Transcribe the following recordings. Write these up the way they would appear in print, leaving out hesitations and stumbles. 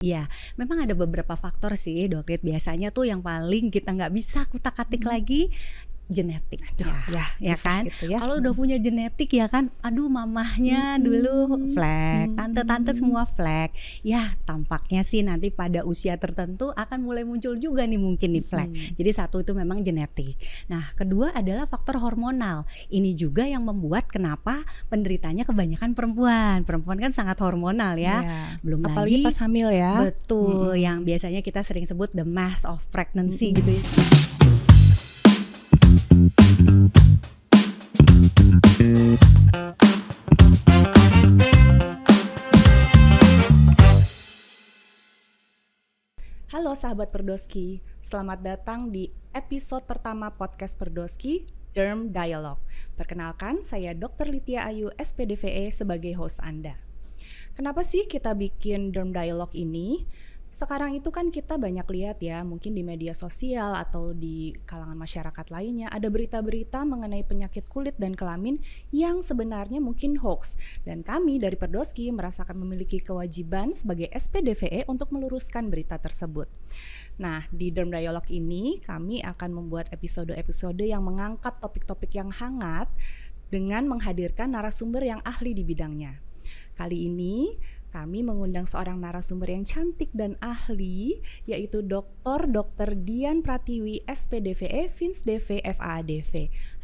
Iya, memang ada beberapa faktor sih Dokter, biasanya tuh yang paling kita nggak bisa kutak-atik lagi, genetik Aduh, ya ya susah kan. gitu ya. Kalau udah punya genetik ya kan, aduh mamahnya dulu flek, tante-tante semua flek. Ya tampaknya sih nanti pada usia tertentu akan mulai muncul juga nih mungkin nih flek. Jadi satu itu memang genetik. Nah kedua adalah faktor hormonal. Ini juga yang membuat kenapa penderitanya kebanyakan perempuan. Perempuan kan sangat hormonal ya. Iya. Belum Apalagi lagi pas hamil ya. betul, yang biasanya kita sering sebut the mass of pregnancy gitu ya. Halo sahabat Perdoski, selamat datang di episode pertama podcast Perdoski, Derm Dialogue. Perkenalkan, saya Dr. Litya Ayu, SPDVE sebagai host Anda. Kenapa sih kita bikin Derm Dialogue ini? Sekarang itu kan kita banyak lihat ya, mungkin di media sosial atau di kalangan masyarakat lainnya, ada berita-berita mengenai penyakit kulit dan kelamin yang sebenarnya mungkin hoax. Dan kami dari Perdoski merasakan memiliki kewajiban sebagai SPDVE untuk meluruskan berita tersebut. Nah, di Derm Dialog ini kami akan membuat episode-episode yang mengangkat topik-topik yang hangat dengan menghadirkan narasumber yang ahli di bidangnya. Kali ini kami mengundang seorang narasumber yang cantik dan ahli, yaitu Dr. Dian Pratiwi, SPDVE, FINSDV, FAADV.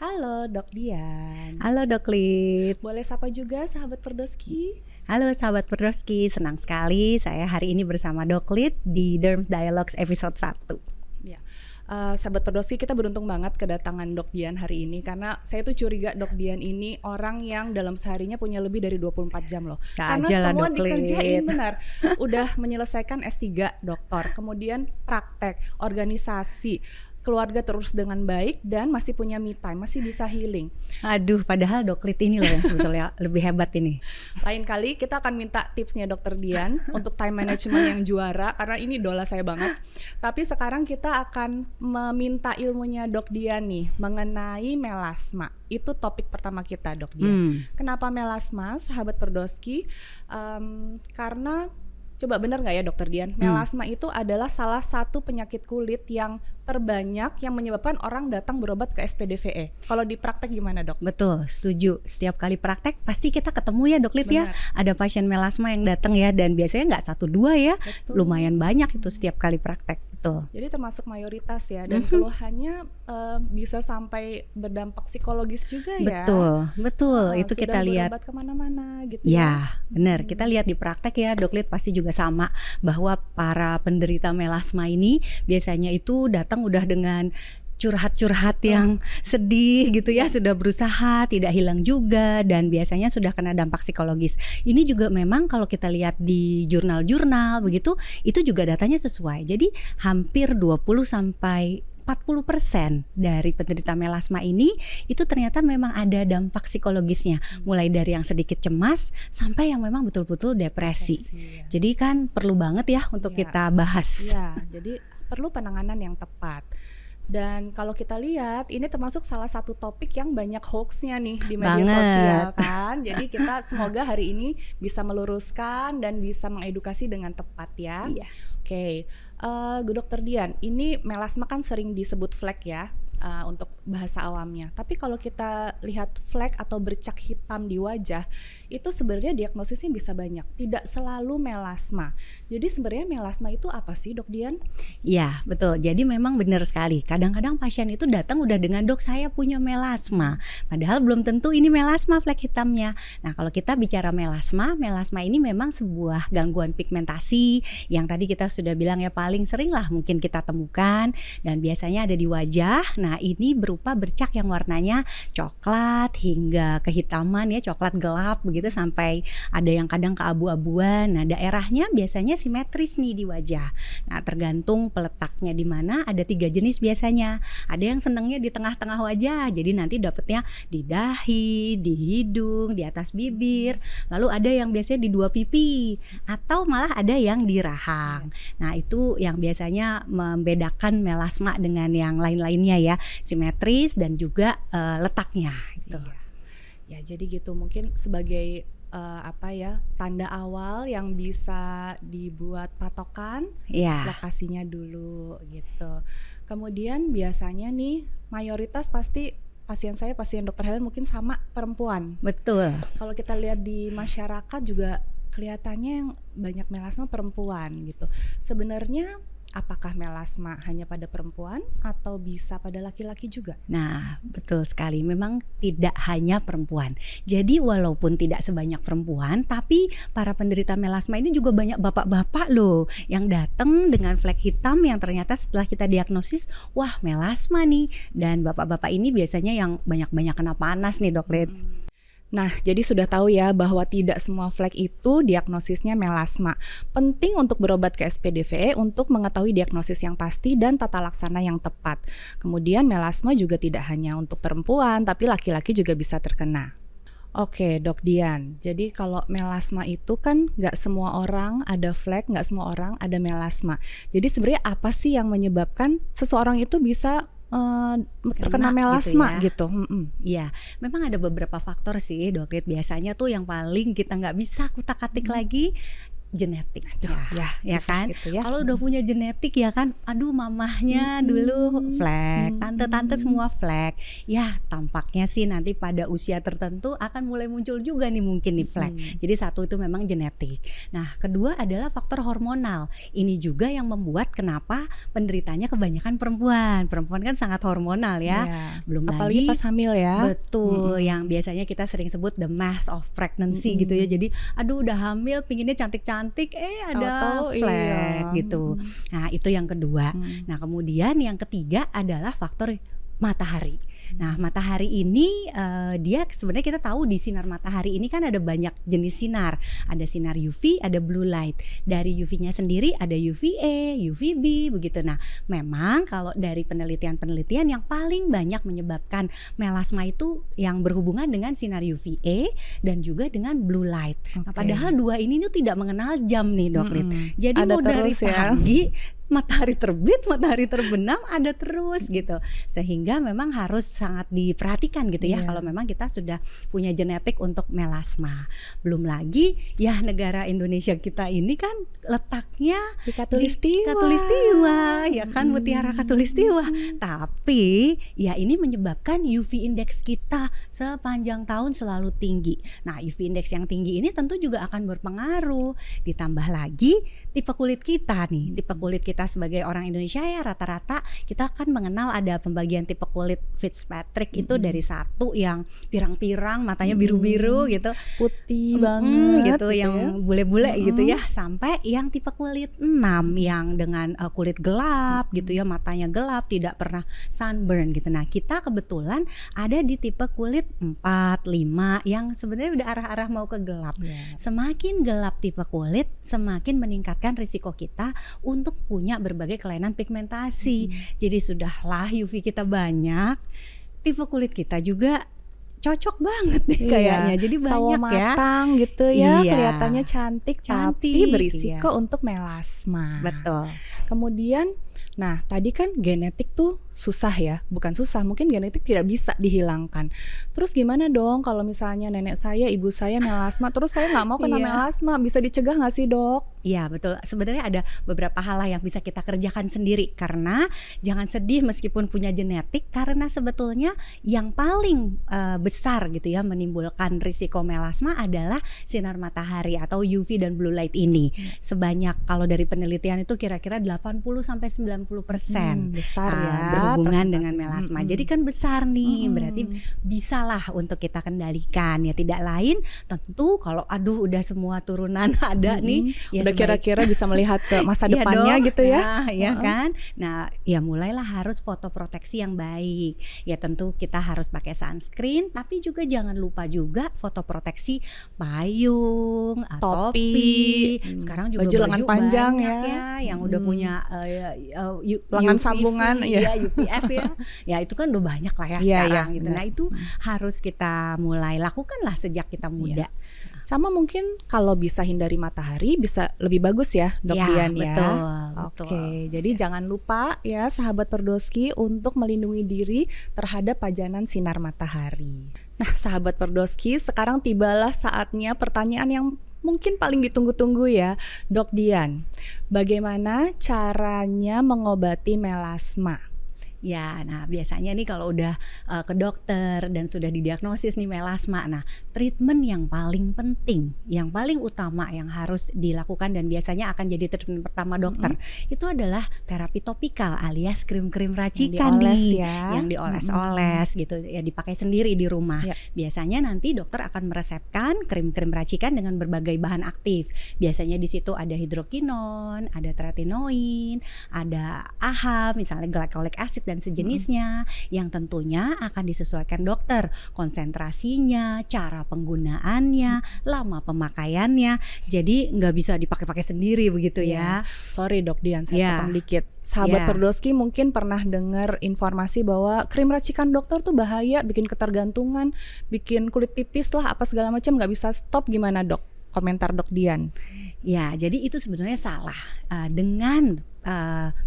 Halo Dok Dian. Halo Dok Lit. Boleh sapa juga sahabat Perdoski? Halo sahabat Perdoski, senang sekali saya hari ini bersama Dok Lit di Derm Dialogues episode 1. Ya. Sahabat Perdoski, kita beruntung banget kedatangan Dok Dian hari ini karena saya tuh curiga Dok Dian ini orang yang dalam seharinya punya lebih dari 24 jam loh. Karena semua dikerjain benar. Udah menyelesaikan S3 doktor, kemudian praktek, organisasi, keluarga terus dengan baik dan masih punya me time, masih bisa healing. Aduh, padahal Dok Lit ini loh yang sebetulnya lebih hebat ini. Lain kali kita akan minta tipsnya Dr. Dian untuk time management yang juara karena ini idola saya banget. Tapi sekarang kita akan meminta ilmunya Dok Dian nih mengenai melasma. Itu topik pertama kita Dok Dian. Kenapa melasma, sahabat Perdoski? Karena coba benar nggak ya Dokter Dian? Melasma itu adalah salah satu penyakit kulit yang terbanyak yang menyebabkan orang datang berobat ke SPDVE. Kalau di praktek gimana Dok? Betul, setuju. Setiap kali praktek pasti kita ketemu ya Dok Lit ya. Ada pasien melasma yang datang ya, dan biasanya nggak 1-2 ya. Betul. Lumayan banyak itu setiap kali praktek. Betul. Jadi termasuk mayoritas ya, dan keluhannya bisa sampai berdampak psikologis juga ya. Betul. Itu kita lihat. Sudah berobat kemana-mana gitu ya. Benar, kita lihat di praktek ya Dok Lit pasti juga sama, bahwa para penderita melasma ini biasanya itu datang udah dengan curhat-curhat yang sedih gitu ya, sudah berusaha tidak hilang juga, dan biasanya sudah kena dampak psikologis. Ini juga memang kalau kita lihat di jurnal-jurnal begitu, itu juga datanya sesuai. Jadi hampir 20-40% dari penderita melasma ini itu ternyata memang ada dampak psikologisnya, mulai dari yang sedikit cemas sampai yang memang betul-betul depresi. Jadi kan perlu banget ya untuk kita bahas. Ya, jadi perlu penanganan yang tepat. Dan kalau kita lihat ini termasuk salah satu topik yang banyak hoaxnya nih di media sosial kan. Jadi kita semoga hari ini bisa meluruskan dan bisa mengedukasi dengan tepat ya. Oke. Dokter Dian, ini melasma kan sering disebut flek ya, untuk bahasa awamnya. Tapi kalau kita lihat flek atau bercak hitam di wajah, itu sebenarnya diagnosisnya bisa banyak. Tidak selalu melasma. Jadi sebenarnya melasma itu apa sih Dok Dian? Ya betul, jadi memang benar sekali. Kadang-kadang pasien itu datang udah dengan, dok saya punya melasma, padahal belum tentu ini melasma flek hitamnya. Nah kalau kita bicara melasma ini memang sebuah gangguan pigmentasi yang tadi kita sudah bilang ya, paling sering lah mungkin kita temukan, dan biasanya ada di wajah. Nah ini berupa bercak yang warnanya coklat hingga kehitaman ya, coklat gelap begitu, sampai ada yang kadang keabu-abuan. Nah daerahnya biasanya simetris nih di wajah. Nah tergantung peletaknya di mana, ada 3 jenis biasanya. Ada yang senangnya di tengah-tengah wajah, jadi nanti dapatnya di dahi, di hidung, di atas bibir. Lalu ada yang biasanya di 2 pipi, atau malah ada yang di rahang. Nah itu yang biasanya membedakan melasma dengan yang lain-lainnya ya, simetris dan juga letaknya gitu. Ya jadi gitu, mungkin sebagai tanda awal yang bisa dibuat patokan Ya, lokasinya dulu gitu. Kemudian biasanya nih mayoritas pasti pasien Dr. Helen mungkin sama perempuan. betul. Kalau kita lihat di masyarakat juga kelihatannya yang banyak melasma perempuan gitu. Sebenarnya apakah melasma hanya pada perempuan atau bisa pada laki-laki juga? Nah, betul sekali. Memang tidak hanya perempuan. Jadi walaupun tidak sebanyak perempuan, tapi para penderita melasma ini juga banyak bapak-bapak loh yang datang dengan flek hitam yang ternyata setelah kita diagnosis, wah melasma nih. Dan bapak-bapak ini biasanya yang banyak-banyak kena panas nih, Dok Lid. Nah, jadi sudah tahu ya bahwa tidak semua flek itu diagnosisnya melasma. Penting untuk berobat ke SPDVE untuk mengetahui diagnosis yang pasti dan tata laksana yang tepat. Kemudian melasma juga tidak hanya untuk perempuan, tapi laki-laki juga bisa terkena. Oke, Dok Dian. Jadi kalau melasma itu kan nggak semua orang ada flek, nggak semua orang ada melasma. Jadi sebenarnya apa sih yang menyebabkan seseorang itu bisa terkena melasma gitu? Ya, memang ada beberapa faktor sih, Dok Lid. Biasanya tuh yang paling kita nggak bisa kutak-atik lagi genetik. Ya kan? Gitu ya. Kalau udah punya genetik ya kan, aduh mamahnya dulu flek, tante-tante semua flek. Ya, tampaknya sih nanti pada usia tertentu akan mulai muncul juga nih mungkin nih flek. Jadi satu itu memang genetik. Nah, kedua adalah faktor hormonal. Ini juga yang membuat kenapa penderitanya kebanyakan perempuan. Perempuan kan sangat hormonal ya. Belum apalagi lagi pas hamil ya. Betul, yang biasanya kita sering sebut the mass of pregnancy gitu ya. Jadi aduh udah hamil pinginnya cantik-cantik ada flek gitu. Nah, itu yang kedua. Nah, kemudian yang ketiga adalah faktor matahari. Nah, matahari ini dia sebenarnya kita tahu di sinar matahari ini kan ada banyak jenis sinar. Ada sinar UV, ada blue light. Dari UV-nya sendiri ada UVA, UVB begitu. Nah, memang kalau dari penelitian-penelitian yang paling banyak menyebabkan melasma itu yang berhubungan dengan sinar UVA dan juga dengan blue light. Nah, padahal dua ini tuh tidak mengenal jam nih, Dok Lid. Jadi ada mau dari pagi matahari terbit, matahari terbenam ada terus gitu. Sehingga memang harus sangat diperhatikan gitu ya kalau memang kita sudah punya genetik untuk melasma. Belum lagi ya negara Indonesia kita ini kan letaknya di Katulistiwa. Katulistiwa ya kan, Mutiara Katulistiwa. Tapi ya ini menyebabkan UV index kita sepanjang tahun selalu tinggi. Nah, UV index yang tinggi ini tentu juga akan berpengaruh. Ditambah lagi tipe kulit kita nih. Tipe kulit kita sebagai orang Indonesia ya rata-rata kita kan mengenal ada pembagian tipe kulit Fitzpatrick itu dari satu yang pirang-pirang, matanya biru-biru gitu, putih banget gitu yang bule-bule gitu ya, sampai yang tipe kulit 6 yang dengan kulit gelap gitu ya, matanya gelap, tidak pernah sunburn gitu. Nah, kita kebetulan ada di tipe kulit 4, 5 yang sebenarnya udah arah-arah mau ke gelap. Semakin gelap tipe kulit, semakin meningkatkan risiko kita untuk punya berbagai kelainan pigmentasi. Jadi sudahlah UV kita banyak, tipe kulit kita juga cocok banget deh kayaknya. Jadi banyak matang gitu ya, kelihatannya cantik tapi berisiko untuk melasma. Betul. Kemudian nah, tadi kan genetik tuh susah ya, bukan susah, mungkin genetik tidak bisa dihilangkan. Terus gimana dong kalau misalnya nenek saya, ibu saya melasma, terus saya nggak mau kena melasma, bisa dicegah nggak sih, Dok? Iya, betul. Sebenarnya ada beberapa hal yang bisa kita kerjakan sendiri, karena jangan sedih meskipun punya genetik, karena sebetulnya yang paling besar gitu ya menimbulkan risiko melasma adalah sinar matahari atau UV dan blue light ini. Sebanyak kalau dari penelitian itu kira-kira 80-90% besar ya berhubungan dengan melasma. Jadi kan besar nih, berarti bisalah untuk kita kendalikan ya. Tidak lain tentu kalau aduh udah semua turunan ada nih ya, udah kira-kira bisa melihat ke masa depannya gitu ya. Ya kan. Nah, ya mulailah harus foto proteksi yang baik. Ya tentu kita harus pakai sunscreen, tapi juga jangan lupa juga foto proteksi payung, topi. Sekarang juga baju lengan panjang ya yang udah punya lengan sambungan UPF ya. Ya itu kan udah banyak lah ya sekarang gitu. Nah, itu harus kita mulai lakukanlah sejak kita muda. Sama mungkin kalau bisa hindari matahari bisa lebih bagus ya, Dok Dian ya. Betul. Betul. Oke, jadi jangan lupa ya sahabat Perdoski untuk melindungi diri terhadap pajanan sinar matahari. Nah sahabat Perdoski, sekarang tibalah saatnya pertanyaan yang mungkin paling ditunggu-tunggu ya, Dok Dian. Bagaimana caranya mengobati melasma? Ya, nah biasanya nih kalau udah ke dokter dan sudah didiagnosis nih melasma, nah treatment yang paling penting, yang paling utama yang harus dilakukan dan biasanya akan jadi treatment pertama dokter itu adalah terapi topikal alias krim-krim racikan nih, yang dioles-oles gitu ya, dipakai sendiri di rumah. Biasanya nanti dokter akan meresepkan krim-krim racikan dengan berbagai bahan aktif. Biasanya di situ ada hidrokinon, ada tretinoin, ada AHA, misalnya glycolic acid dan sejenisnya, yang tentunya akan disesuaikan dokter konsentrasinya, cara penggunaannya, lama pemakaiannya. Jadi nggak bisa dipakai-pakai sendiri begitu ya. Sorry Dok Dian, saya potong dikit. Sahabat Perdoski mungkin pernah dengar informasi bahwa krim racikan dokter tuh bahaya, bikin ketergantungan, bikin kulit tipis lah, apa segala macam, nggak bisa stop. Gimana Dok? Komentar Dok Dian. Ya, jadi itu sebenarnya salah. Dengan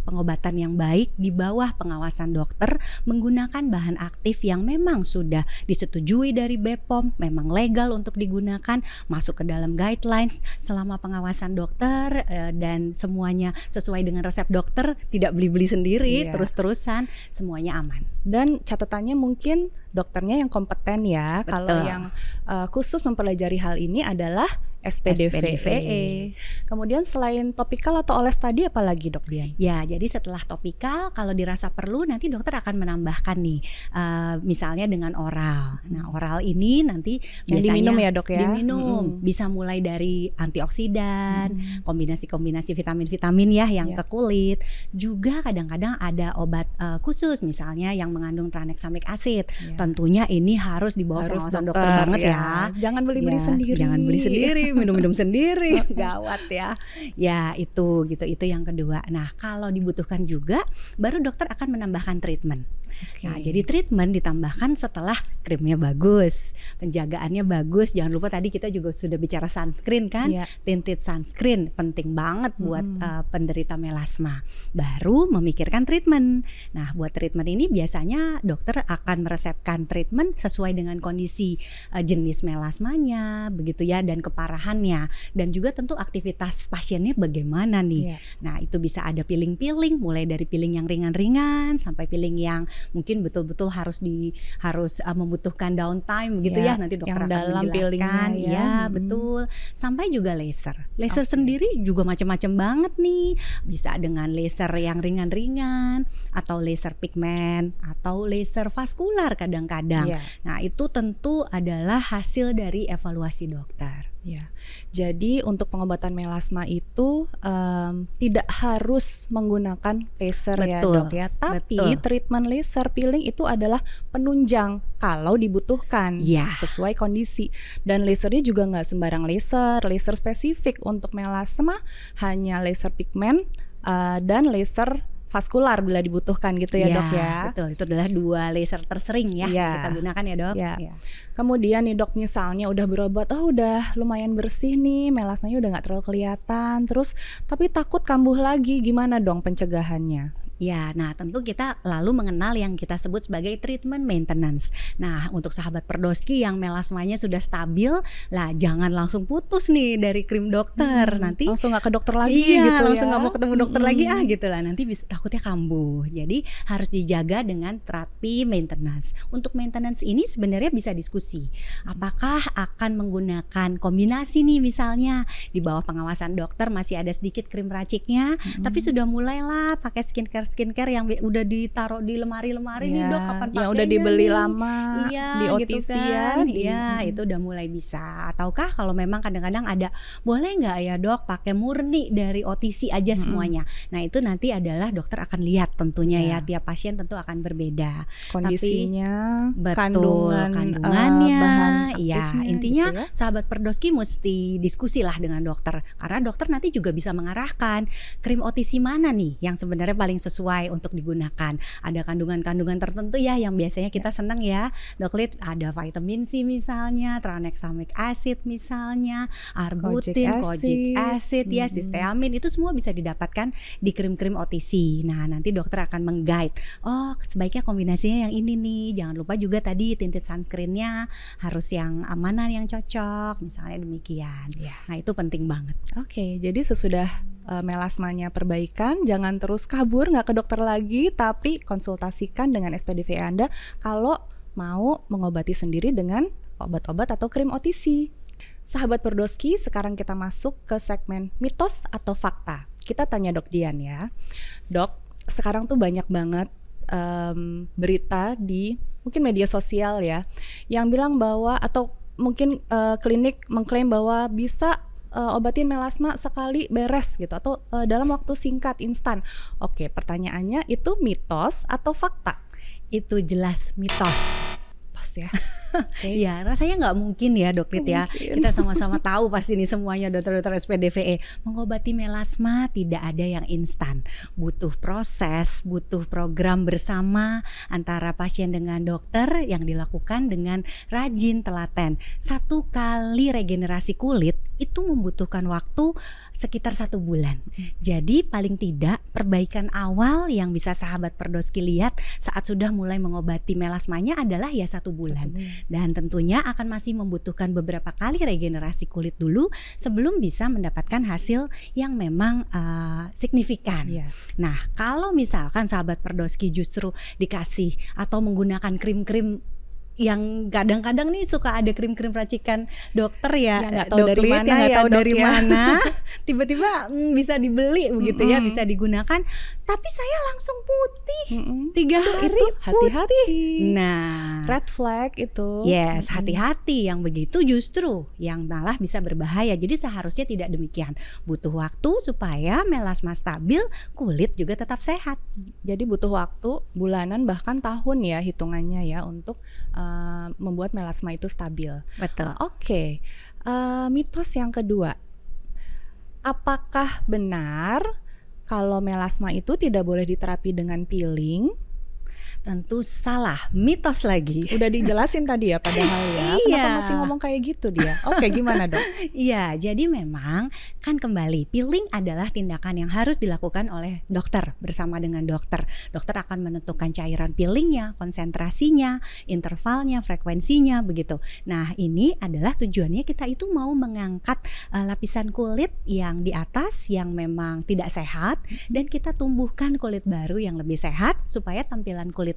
pengobatan yang baik di bawah pengawasan dokter menggunakan bahan aktif yang memang sudah disetujui dari BPOM, memang legal untuk digunakan, masuk ke dalam guidelines selama pengawasan dokter, dan semuanya sesuai dengan resep dokter, tidak beli-beli sendiri terus-terusan, semuanya aman. Dan catatannya mungkin dokternya yang kompeten ya. Betul. Kalau yang khusus mempelajari hal ini adalah SPDVE. Kemudian selain topikal atau oles tadi apa lagi Dok Dian? Ya, jadi setelah topikal kalau dirasa perlu nanti dokter akan menambahkan nih, misalnya dengan oral. Nah oral ini nanti yang biasanya diminum ya Dok ya? Diminum, bisa mulai dari antioksidan, kombinasi-kombinasi vitamin-vitamin ya yang ke kulit. Juga kadang-kadang ada obat khusus misalnya yang mengandung tranexamic acid. Tentunya ini harus di bawah pengawasan dokter banget ya. Jangan beli-beli sendiri. Jangan beli sendiri, minum-minum sendiri. Gawat ya. Ya itu gitu, itu yang kedua. Nah kalau dibutuhkan juga baru dokter akan menambahkan treatment. Nah jadi treatment ditambahkan setelah krimnya bagus, penjagaannya bagus. Jangan lupa tadi kita juga sudah bicara sunscreen kan, tinted sunscreen penting banget buat penderita melasma. Baru memikirkan treatment. Nah buat treatment ini biasanya dokter akan meresepkan treatment sesuai dengan kondisi jenis melasmanya begitu ya, dan keparahannya, dan juga tentu aktivitas pasiennya bagaimana nih. Nah itu bisa ada peeling-peeling, mulai dari peeling yang ringan-ringan sampai peeling yang mungkin betul-betul harus membutuhkan downtime gitu ya. Nanti dokter akan menjelaskan betul. Sampai juga laser sendiri juga macam-macam banget nih. Bisa dengan laser yang ringan-ringan, atau laser pigment, atau laser vaskular kadang-kadang. Nah itu tentu adalah hasil dari evaluasi dokter. Ya, jadi untuk pengobatan melasma itu tidak harus menggunakan laser ya Dok ya. Tapi treatment laser peeling itu adalah penunjang kalau dibutuhkan sesuai kondisi. Dan lasernya juga nggak sembarang laser spesifik untuk melasma, hanya laser pigment dan laser vaskular bila dibutuhkan gitu ya Dok ya. Betul, itu adalah dua laser tersering ya kita gunakan ya Dok. Kemudian nih Dok, misalnya udah berobat, udah lumayan bersih nih, melasmanya udah nggak terlalu kelihatan, terus tapi takut kambuh lagi, gimana dong pencegahannya? Ya, nah tentu kita lalu mengenal yang kita sebut sebagai treatment maintenance. Nah untuk sahabat Perdoski yang melasmanya sudah stabil, lah jangan langsung putus nih dari krim dokter. Nanti langsung nggak ke dokter lagi gitu langsung nggak mau ketemu dokter lagi gitu lah. Nanti bisa takutnya kambuh. Jadi harus dijaga dengan terapi maintenance. Untuk maintenance ini sebenarnya bisa diskusi. Apakah akan menggunakan kombinasi nih, misalnya di bawah pengawasan dokter masih ada sedikit krim raciknya, tapi sudah mulailah pakai skincare yang udah ditaruh di lemari-lemari nih Dok, kapan pakainya yang udah dibeli nih? Lama di OTC gitu kan. Itu udah mulai bisa. Ataukah kalau memang kadang-kadang ada, boleh nggak ya Dok pakai murni dari OTC aja semuanya. Nah itu nanti adalah dokter dokter akan lihat tentunya Ya. tiap pasien tentu akan berbeda. Kondisinya, Betul, kandungannya, bahan ya aktifnya intinya gitu ya. sahabat perdoski mesti diskusi lah dengan dokter, karena dokter nanti juga bisa mengarahkan krim OTC mana nih yang sebenarnya paling sesuai untuk digunakan. Ada kandungan-kandungan tertentu ya yang biasanya kita senang ya, Dok Lid, ada vitamin C misalnya, tranexamic acid misalnya, arbutin, kojic acid ya, sisteamin, itu semua bisa didapatkan di krim-krim OTC. Nah, nanti dokter akan meng-guide, oh sebaiknya kombinasinya yang ini nih, jangan lupa juga tadi tinted sunscreennya harus yang mana yang cocok, misalnya demikian ya. Nah, itu penting banget. Oke, jadi sesudah melasmanya perbaikan, jangan terus kabur nggak ke dokter lagi, tapi konsultasikan dengan SPDVE Anda kalau mau mengobati sendiri dengan obat-obat atau krim OTC. Sahabat Perdoski, sekarang kita masuk ke segmen mitos atau fakta. Kita tanya Dok Dian ya. Dok, sekarang tuh banyak banget berita di mungkin media sosial ya, yang bilang bahwa atau mungkin klinik mengklaim bahwa bisa obatin melasma sekali beres gitu, atau dalam waktu singkat instan. Oke, pertanyaannya itu mitos atau fakta? Itu jelas mitos. Mitos ya. Ya rasanya nggak mungkin ya Dok Lid ya. Kita sama-sama tahu pasti nih semuanya dokter-dokter SPDVE, mengobati melasma tidak ada yang instan. Butuh proses, butuh program bersama antara pasien dengan dokter yang dilakukan dengan rajin, telaten. 1 kali regenerasi kulit itu membutuhkan waktu sekitar 1 bulan. Jadi paling tidak perbaikan awal yang bisa sahabat Perdoski lihat saat sudah mulai mengobati melasmanya adalah ya 1 bulan. Dan tentunya akan masih membutuhkan beberapa kali regenerasi kulit dulu sebelum bisa mendapatkan hasil yang memang signifikan. Nah, kalau misalkan sahabat Perdoski justru dikasih atau menggunakan krim-krim yang kadang-kadang nih suka ada krim-krim racikan dokter ya, nggak tahu dari mana yang nggak ya, tahu Dok, dari ya. mana bisa bisa dibeli begitu ya, bisa digunakan, tapi saya langsung putih 3 hari Hati-hati. putih. Nah, Red flag itu. yes, hati-hati, yang begitu justru yang malah bisa berbahaya. Jadi seharusnya tidak demikian. Butuh waktu supaya melasma stabil, kulit juga tetap sehat. Jadi butuh waktu bulanan bahkan tahun ya hitungannya ya untuk membuat melasma itu stabil. Betul. Oke, mitos yang kedua, apakah benar kalau melasma itu tidak boleh diterapi dengan peeling? Tentu salah, mitos lagi. Udah dijelasin tadi ya padahal ya. Iya. Kenapa masih ngomong kayak gitu dia? Oke, gimana Dok? Iya, jadi memang kan kembali peeling adalah tindakan yang harus dilakukan oleh dokter bersama dengan dokter. Dokter akan menentukan cairan peelingnya, konsentrasinya, intervalnya, frekuensinya begitu. Nah, ini adalah tujuannya kita itu mau mengangkat lapisan kulit yang di atas yang memang tidak sehat dan kita tumbuhkan kulit baru yang lebih sehat supaya tampilan kulitnya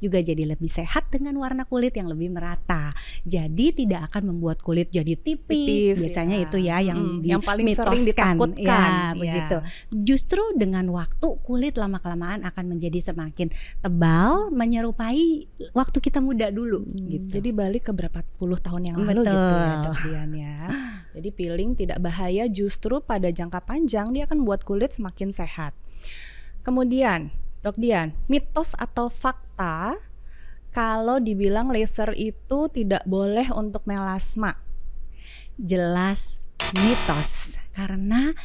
juga jadi lebih sehat dengan warna kulit yang lebih merata. Jadi tidak akan membuat kulit jadi tipis. Biasanya ya. Itu ya yang paling sering ditakutkan. Ya, begitu. Justru dengan waktu kulit lama-kelamaan akan menjadi semakin tebal, menyerupai waktu kita muda dulu gitu. Jadi balik ke berapa puluh tahun yang lalu Betul. gitu ya Dok Dian ya. Jadi peeling tidak bahaya, justru pada jangka panjang dia akan membuat kulit semakin sehat. Kemudian Dok Dian, mitos atau fakta kalau dibilang laser itu tidak boleh untuk melasma? Jelas mitos, karena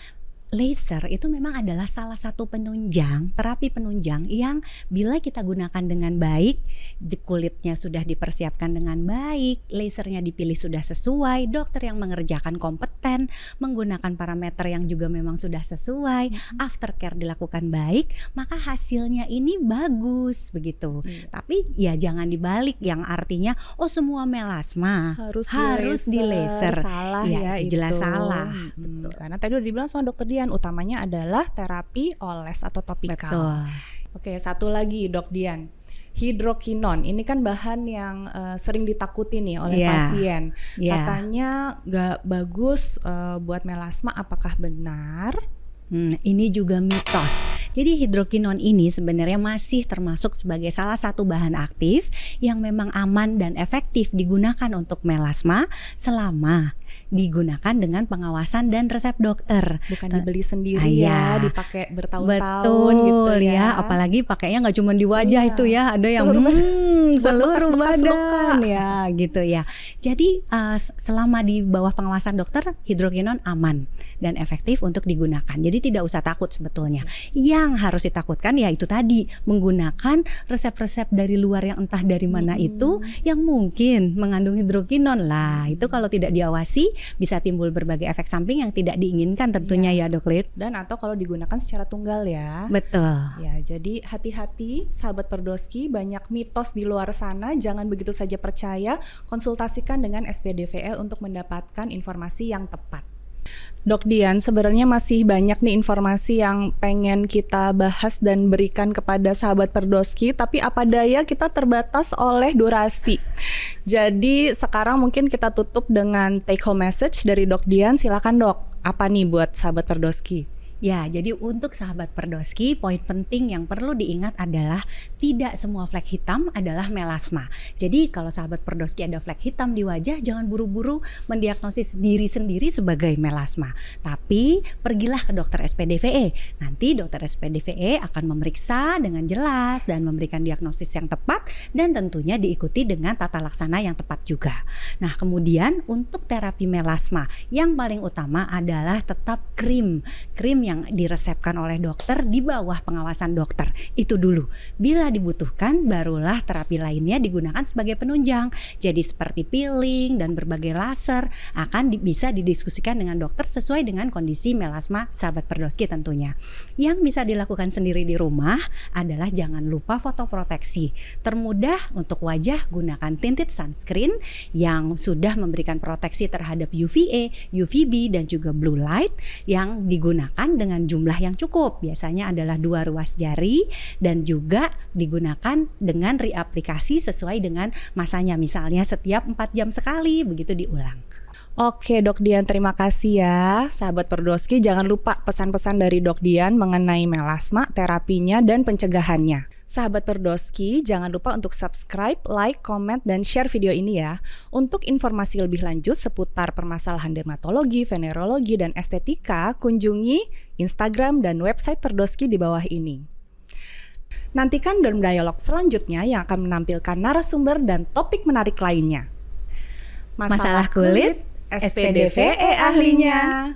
laser itu memang adalah salah satu penunjang, terapi penunjang yang bila kita gunakan dengan baik, di kulitnya sudah dipersiapkan dengan baik, lasernya dipilih sudah sesuai, dokter yang mengerjakan kompeten, menggunakan parameter yang juga memang sudah sesuai, aftercare dilakukan baik, maka hasilnya ini bagus begitu. Tapi ya jangan dibalik yang artinya oh semua melasma harus di laser. Salah ya itu jelas salah. Betul. Karena tadi udah dibilang sama Dokter Dian, utamanya adalah terapi oles atau topikal. Betul. Oke, satu lagi Dok Dian, hidrokinon. Ini kan bahan yang sering ditakuti nih oleh pasien. Katanya nggak bagus buat melasma. Apakah benar? Ini juga mitos. Jadi hidrokinon ini sebenarnya masih termasuk sebagai salah satu bahan aktif yang memang aman dan efektif digunakan untuk melasma selama digunakan dengan pengawasan dan resep dokter. Bukan dibeli sendiri Iya. dipakai bertahun-tahun Betul gitu ya. apalagi pakainya nggak cuma di wajah Iya. itu ya, ada yang seluruh bekas-bekas badan luka. ya gitu ya. Jadi selama di bawah pengawasan dokter, hidrokinon aman dan efektif untuk digunakan. Jadi tidak usah takut sebetulnya. Yang harus ditakutkan ya itu tadi, menggunakan resep-resep dari luar yang entah dari mana itu yang mungkin mengandung hidrokinon lah. Itu kalau tidak diawasi bisa timbul berbagai efek samping yang tidak diinginkan tentunya ya Dok Lid. Dan atau kalau digunakan secara tunggal ya. Betul. Ya, jadi hati-hati sahabat Perdoski, banyak mitos di luar sana, jangan begitu saja percaya, konsultasikan dengan SPDVE untuk mendapatkan informasi yang tepat. Dok Dian, sebenarnya masih banyak nih informasi yang pengen kita bahas dan berikan kepada sahabat Perdoski, tapi apa daya kita terbatas oleh durasi. Jadi sekarang mungkin kita tutup dengan take home message dari Dok Dian. Silakan Dok, apa nih buat sahabat Perdoski? Ya, jadi untuk sahabat Perdoski, poin penting yang perlu diingat adalah tidak semua flek hitam adalah melasma. Jadi kalau sahabat Perdoski ada flek hitam di wajah, jangan buru-buru mendiagnosis diri sendiri sebagai melasma. Tapi pergilah ke dokter SPDVE. Nanti dokter SPDVE akan memeriksa dengan jelas dan memberikan diagnosis yang tepat dan tentunya diikuti dengan tata laksana yang tepat juga. Nah, kemudian untuk terapi melasma yang paling utama adalah tetap krim yang diresepkan oleh dokter di bawah pengawasan dokter. Itu dulu. Bila dibutuhkan, barulah terapi lainnya digunakan sebagai penunjang. Jadi seperti peeling dan berbagai laser akan bisa didiskusikan dengan dokter sesuai dengan kondisi melasma sahabat Perdoski tentunya. Yang bisa dilakukan sendiri di rumah adalah jangan lupa fotoproteksi. Termudah untuk wajah, gunakan tinted sunscreen yang sudah memberikan proteksi terhadap UVA, UVB dan juga blue light yang digunakan dengan jumlah yang cukup, biasanya adalah 2 ruas jari dan juga digunakan dengan reaplikasi sesuai dengan masanya, misalnya setiap 4 jam sekali, begitu diulang. Oke Dok Dian, terima kasih ya. Sahabat Perdoski, jangan lupa pesan-pesan dari Dok Dian mengenai melasma, terapinya, dan pencegahannya. Sahabat Perdoski, jangan lupa untuk subscribe, like, comment, dan share video ini ya. Untuk informasi lebih lanjut seputar permasalahan dermatologi, venerologi, dan estetika, kunjungi Instagram dan website Perdoski di bawah ini. Nantikan Derm Dialog selanjutnya yang akan menampilkan narasumber dan topik menarik lainnya. Masalah kulit, SPDVE ahlinya.